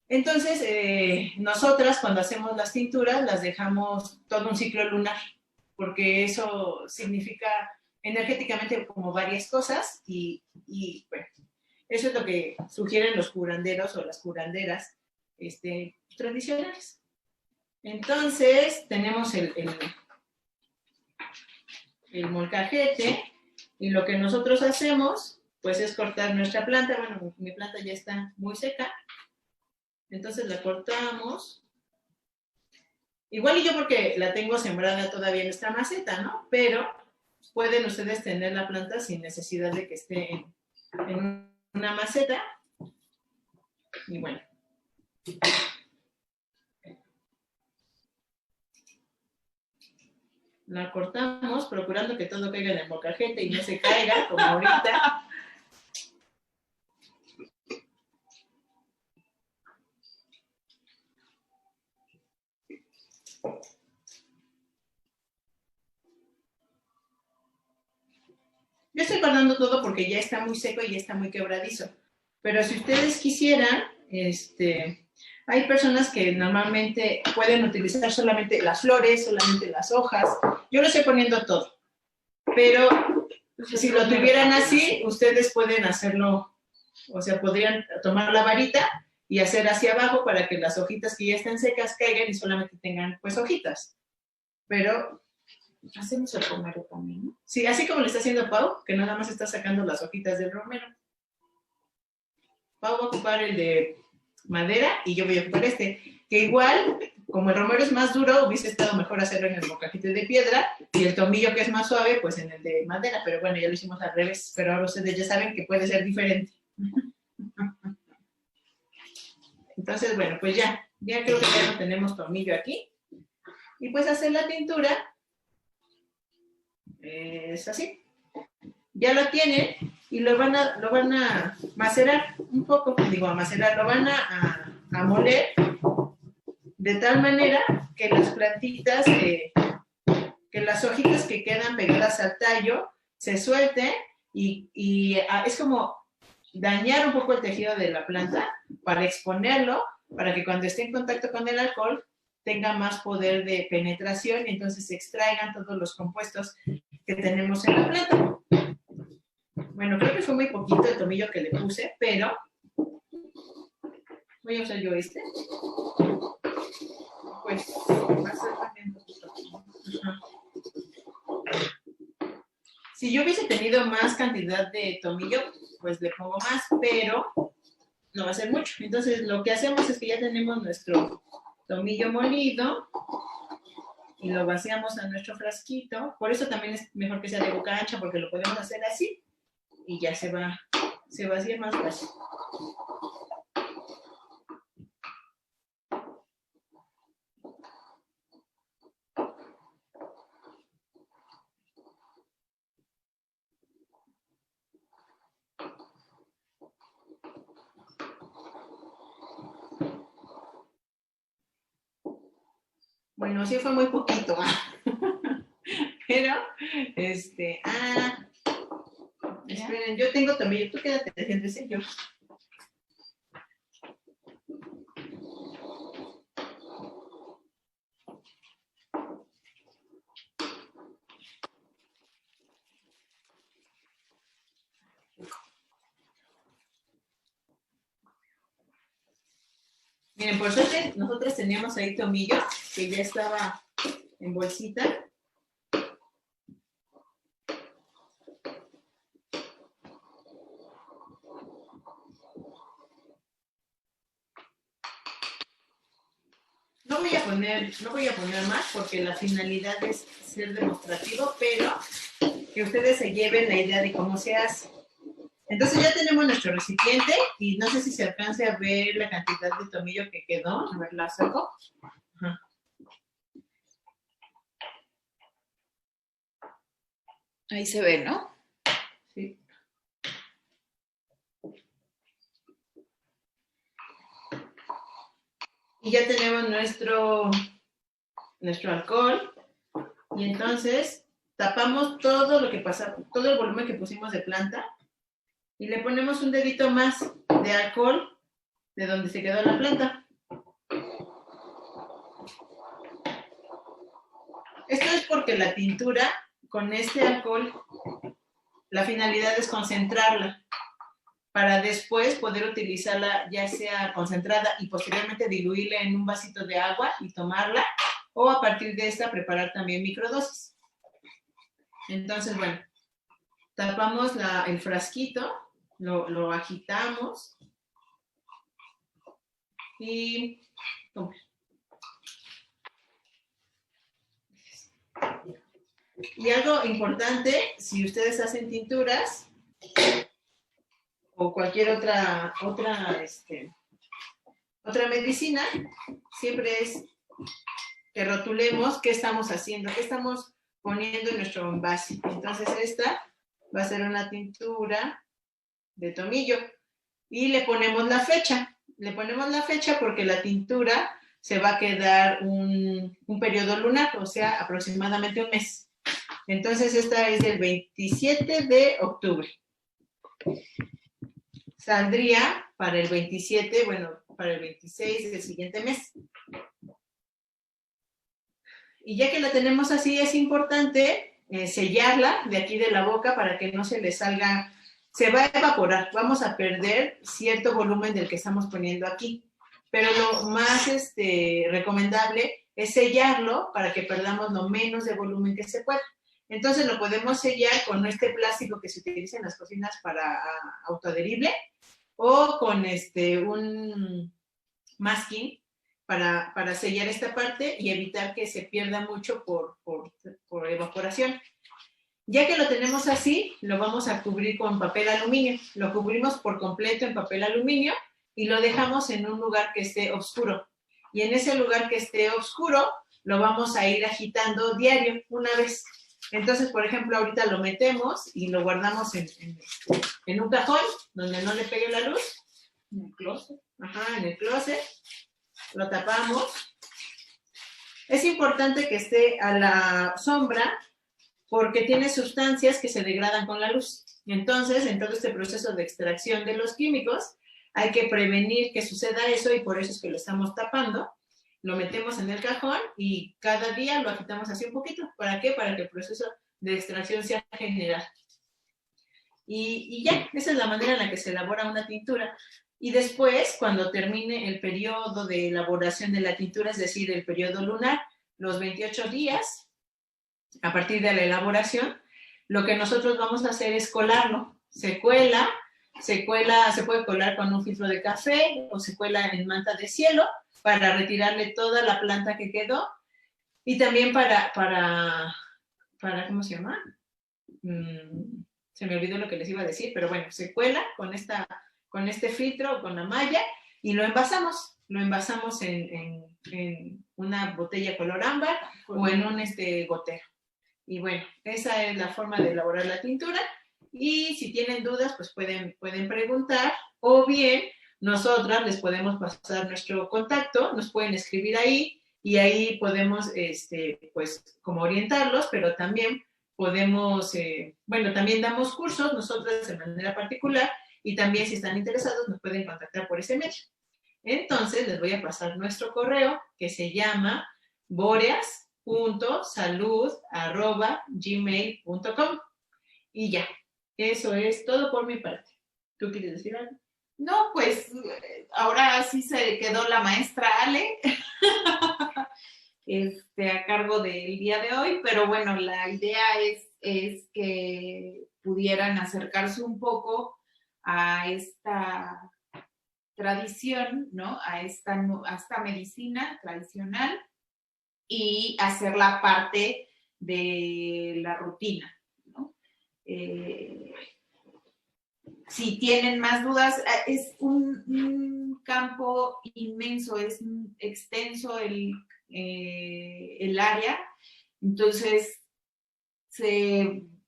Entonces, nosotras cuando hacemos las tinturas las dejamos todo un ciclo lunar, porque eso significa energéticamente como varias cosas y bueno, eso es lo que sugieren los curanderos o las curanderas tradicionales. Entonces, tenemos el molcajete. Y lo que nosotros hacemos, pues es cortar nuestra planta. Bueno, mi planta ya está muy seca. Entonces la cortamos. Igual y yo porque la tengo sembrada todavía en esta maceta, ¿no? Pero pueden ustedes tener la planta sin necesidad de que esté en una maceta. Y bueno. La cortamos procurando que todo caiga en el molcajete y no se caiga, como ahorita. Yo estoy cortando todo porque ya está muy seco y ya está muy quebradizo. Pero si ustedes quisieran, hay personas que normalmente pueden utilizar solamente las flores, solamente las hojas. Yo lo estoy poniendo todo. Pero si lo tuvieran así, ustedes pueden hacerlo, o sea, podrían tomar la varita y hacer hacia abajo para que las hojitas que ya estén secas caigan y solamente tengan, pues, hojitas. Pero
hacemos el romero también, ¿no?
sí, así como le está haciendo Pau, que nada más está sacando las hojitas del romero. Pau va a ocupar el de madera y yo voy a ocupar que igual, como el romero es más duro, hubiese estado mejor hacerlo en el molcajete de piedra y el tomillo, que es más suave, pues en el de madera, pero bueno, ya lo hicimos al revés, pero ahora ustedes ya saben que puede ser diferente. Entonces, bueno, pues ya creo que ya no tenemos tomillo aquí. Y pues hacer la tintura es así. Ya lo tienen y lo van a macerar un poco, lo van a moler de tal manera que las plantitas, que las hojitas que quedan pegadas al tallo se suelten y es como dañar un poco el tejido de la planta para exponerlo, para que cuando esté en contacto con el alcohol tenga más poder de penetración y entonces se extraigan todos los compuestos que tenemos en la planta. Bueno, creo que fue muy poquito el tomillo que le puse, pero voy a usar yo pues va a ser también un poquito. Si yo hubiese tenido más cantidad de tomillo, pues le pongo más, pero no va a ser mucho. Entonces lo que hacemos es que ya tenemos nuestro tomillo molido y lo vaciamos a nuestro frasquito. Por eso también es mejor que sea de boca ancha, porque lo podemos hacer así y ya se vacía más fácil. Bueno, sí fue muy poquito, pero, esperen, yo tengo tomillo, tú quédate, déjense yo. Miren, por suerte, nosotros teníamos ahí tomillo, que ya estaba en bolsita. poner más porque la finalidad es ser demostrativo, pero que ustedes se lleven la idea de cómo se hace. Entonces ya tenemos nuestro recipiente y no sé si se alcance a ver la cantidad de tomillo que quedó. A ver, la saco. Ajá.
Ahí se ve, ¿no?
Sí. Y ya tenemos nuestro alcohol. Y entonces tapamos todo lo que pasa, todo el volumen que pusimos de planta. Y le ponemos un dedito más de alcohol de donde se quedó la planta. Esto es porque la tintura, con este alcohol, la finalidad es concentrarla para después poder utilizarla ya sea concentrada y posteriormente diluirla en un vasito de agua y tomarla, o a partir de esta preparar también microdosis. Entonces, bueno, tapamos el frasquito, lo agitamos y toma. Y algo importante, si ustedes hacen tinturas o cualquier otra medicina, siempre es que rotulemos qué estamos haciendo, qué estamos poniendo en nuestro envase. Entonces esta va a ser una tintura de tomillo y le ponemos la fecha. Le ponemos la fecha porque la tintura se va a quedar un periodo lunar, o sea, aproximadamente un mes. Entonces esta es del 27 de octubre. Saldría para el 27, bueno, para el 26 del siguiente mes. Y ya que la tenemos así, es importante sellarla de aquí de la boca para que no se le salga, se va a evaporar, vamos a perder cierto volumen del que estamos poniendo aquí. Pero lo más recomendable es sellarlo para que perdamos lo menos de volumen que se pueda. Entonces lo podemos sellar con este plástico que se utiliza en las cocinas para autoadherible o con un masking para sellar esta parte y evitar que se pierda mucho por evaporación. Ya que lo tenemos así, lo vamos a cubrir con papel aluminio. Lo cubrimos por completo en papel aluminio y lo dejamos en un lugar que esté oscuro. Y en ese lugar que esté oscuro, lo vamos a ir agitando diario, una vez. Entonces, por ejemplo, ahorita lo metemos y lo guardamos en un cajón donde no le pegue la luz.
En el closet.
Ajá, en el closet. Lo tapamos. Es importante que esté a la sombra porque tiene sustancias que se degradan con la luz. Entonces, en todo este proceso de extracción de los químicos, hay que prevenir que suceda eso y por eso es que lo estamos tapando. Lo metemos en el cajón y cada día lo agitamos así un poquito. ¿Para qué? Para que el proceso de extracción sea general. Y ya, esa es la manera en la que se elabora una tintura. Y después, cuando termine el periodo de elaboración de la tintura, es decir, el periodo lunar, los 28 días, a partir de la elaboración, lo que nosotros vamos a hacer es colarlo. Se cuela, se puede colar con un filtro de café o se cuela en manta de cielo para retirarle toda la planta que quedó y también para ¿cómo se llama? Se me olvidó lo que les iba a decir, pero bueno, se cuela con este filtro, con la malla y lo envasamos en una botella color ámbar o en un gotero. Y bueno, esa es la forma de elaborar la tintura y si tienen dudas, pues pueden preguntar o bien nosotras les podemos pasar nuestro contacto, nos pueden escribir ahí y ahí podemos, pues, como orientarlos, pero también podemos, también damos cursos nosotros de manera particular y también si están interesados nos pueden contactar por ese medio. Entonces les voy a pasar nuestro correo que se llama boreas.salud@gmail.com y ya, eso es todo por mi parte. ¿Tú quieres decir algo?
No, pues ahora sí se quedó la maestra Ale a cargo del día de hoy, pero bueno, la idea es que pudieran acercarse un poco a esta tradición, ¿no? A esta medicina tradicional y hacerla parte de la rutina, ¿no? Si tienen más dudas, es un campo inmenso, es extenso el área, entonces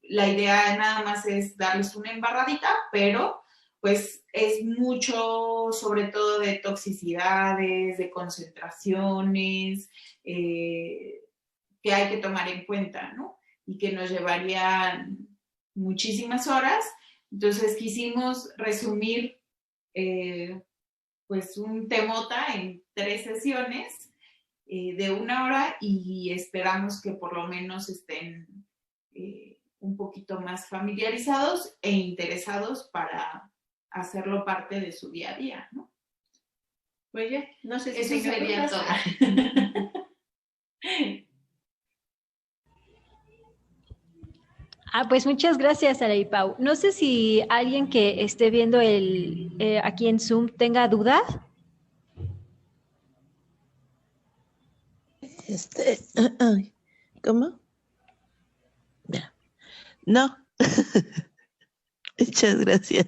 la idea nada más es darles una embarradita, pero pues es mucho, sobre todo de toxicidades, de concentraciones, que hay que tomar en cuenta, ¿no? Y que nos llevarían muchísimas horas. Entonces quisimos resumir pues un temota en 3 sesiones de 1 hora y esperamos que por lo menos estén un poquito más familiarizados e interesados para hacerlo parte de su día a día, ¿no?
Pues ya, no sé si
eso sería todo.
Pues muchas gracias, Araí Pau. No sé si alguien que esté viendo aquí en Zoom tenga duda.
¿Cómo? No. Muchas gracias.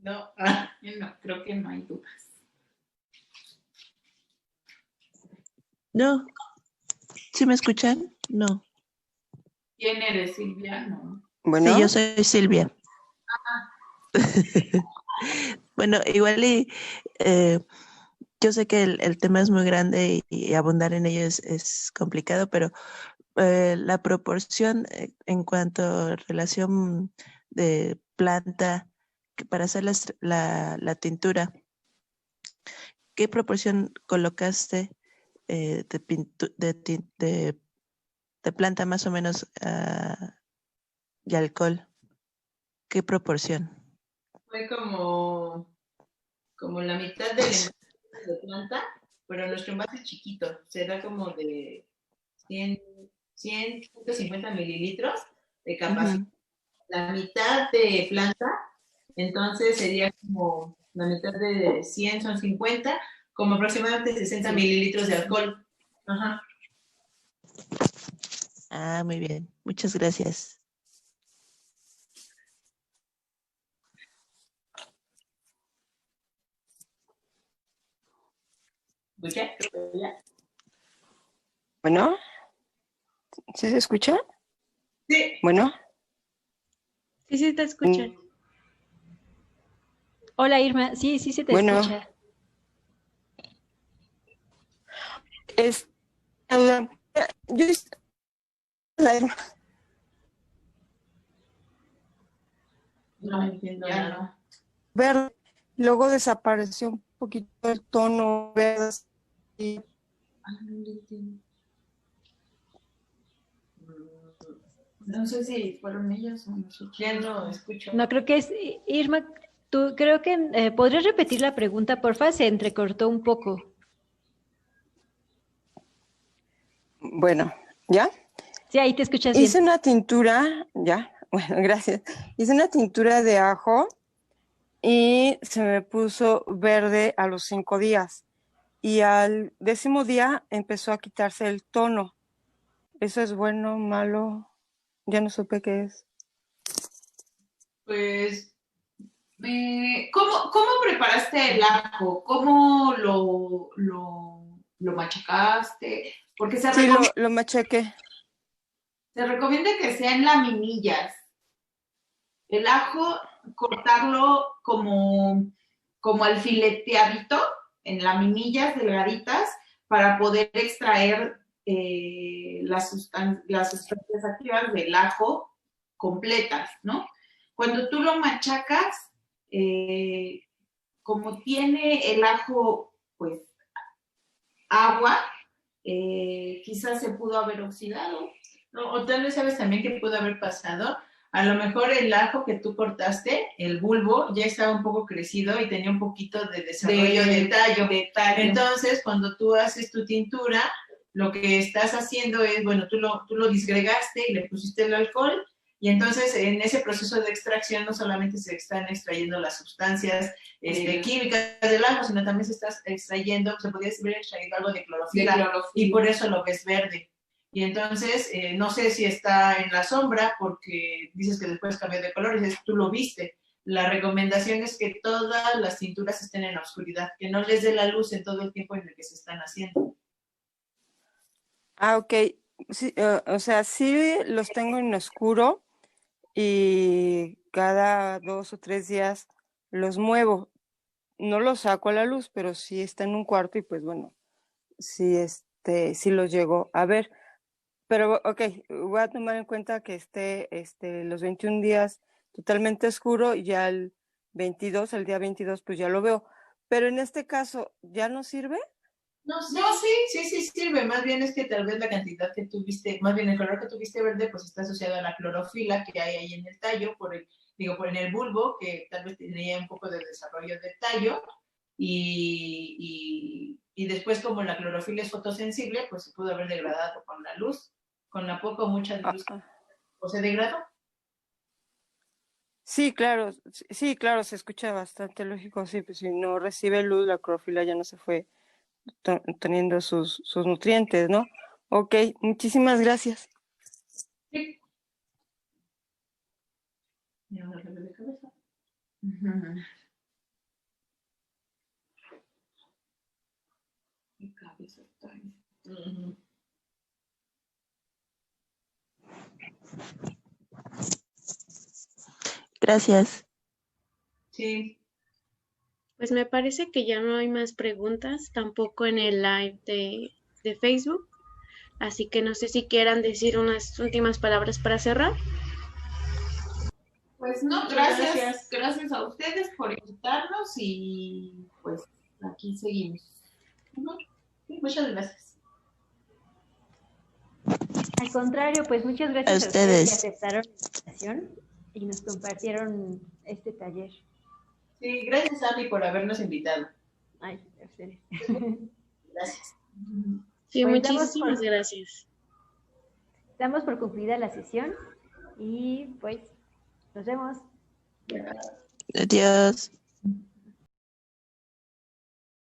No, creo que no hay dudas.
No. ¿Sí me escuchan? No.
¿Quién eres, Silvia? No.
Bueno. Sí, yo soy Silvia. Bueno, igual yo sé que el tema es muy grande y abundar en ello es complicado, pero la proporción en cuanto a relación de planta para hacer la tintura, ¿qué proporción colocaste de planta más o menos y alcohol? ¿Qué proporción?
Fue como la mitad del envase de planta, pero nuestro envase es chiquito, será como de 150 mililitros de capacidad. La mitad de planta, entonces sería como la mitad de 100 son 50, como aproximadamente 60 mililitros de alcohol. Ajá.
Muy bien. Muchas gracias.
Bueno, ¿sí se escucha?
Sí.
Bueno.
Sí, te escuchan. Hola, Irma. Sí, se te escucha.
No entiendo nada.
Verde, luego desapareció un poquito el tono verde.
No sé si fueron ellas o nosotros.
Ya no escucho.
No, creo que es Irma. Tú creo que ¿podrías repetir la pregunta, porfa? Se entrecortó un poco.
Bueno, ¿ya?
Sí, ahí te escuchas bien.
Hice una tintura, ya, bueno, gracias. Hice una tintura de ajo y se me puso verde a los 5 días. Y al 10º día empezó a quitarse el tono. ¿Eso es bueno, malo? Ya no supe qué es.
Pues, ¿cómo preparaste el ajo? ¿Cómo lo machacaste? Porque
sí, lo machaqué.
Se recomienda que sean laminillas. El ajo, cortarlo como alfileteadito, en laminillas delgaditas, para poder extraer las sustancias activas del ajo completas, ¿no? Cuando tú lo machacas, como tiene el ajo, pues, agua, quizás se pudo haber oxidado.
No, o tal vez sabes también qué pudo haber pasado. A lo mejor el ajo que tú cortaste, el bulbo, ya estaba un poco crecido y tenía un poquito de desarrollo de tallo. Entonces, cuando tú haces tu tintura, lo que estás haciendo es, bueno, tú lo disgregaste y le pusiste el alcohol Y entonces, en ese proceso de extracción, no solamente se están extrayendo las sustancias químicas del ajo, sino también se está extrayendo, se podría haber extraído algo de clorofila, y por eso lo ves verde. Y entonces, no sé si está en la sombra, porque dices que después cambió de color, y dices, tú lo viste. La recomendación es que todas las tinturas estén en la oscuridad, que no les dé la luz en todo el tiempo en el que se están haciendo.
Ah, ok. Sí, o sea, sí los tengo en oscuro y cada 2 o 3 días los muevo. No los saco a la luz, pero sí está en un cuarto y pues bueno, sí, sí los llego a ver. Pero, ok, voy a tomar en cuenta que esté los 21 días totalmente oscuro y ya el día 22, pues ya lo veo. Pero en este caso, ¿ya no sirve?
No, sí sirve. Más bien es que tal vez la cantidad que tuviste, más bien el color que tuviste verde, pues está asociado a la clorofila que hay ahí en el tallo, por en el bulbo, que tal vez tenía un poco de desarrollo de tallo, y después como la clorofila es fotosensible, pues se pudo haber degradado con la luz, con la poca o mucha luz, o se degradó.
Sí, claro, sí, claro, se escucha bastante lógico, sí, pues si no recibe luz, la clorofila ya no se fue teniendo sus nutrientes, ¿no? Ok, muchísimas gracias.
Sí. Mira, me duele la cabeza. Mi cabeza está ahí.
Gracias.
Sí.
Pues me parece que ya no hay más preguntas, tampoco en el live de Facebook. Así que no sé si quieran decir unas últimas palabras para cerrar.
Pues no, gracias a ustedes por invitarnos y pues aquí seguimos.
Sí, muchas gracias.
Al contrario, pues muchas gracias a ustedes que aceptaron la invitación y nos compartieron este taller.
Sí, gracias, Ami, por habernos invitado.
Ay, a ustedes.
Gracias.
Sí,
Pues
muchísimas gracias.
Damos por concluida la sesión y pues nos vemos.
Adiós.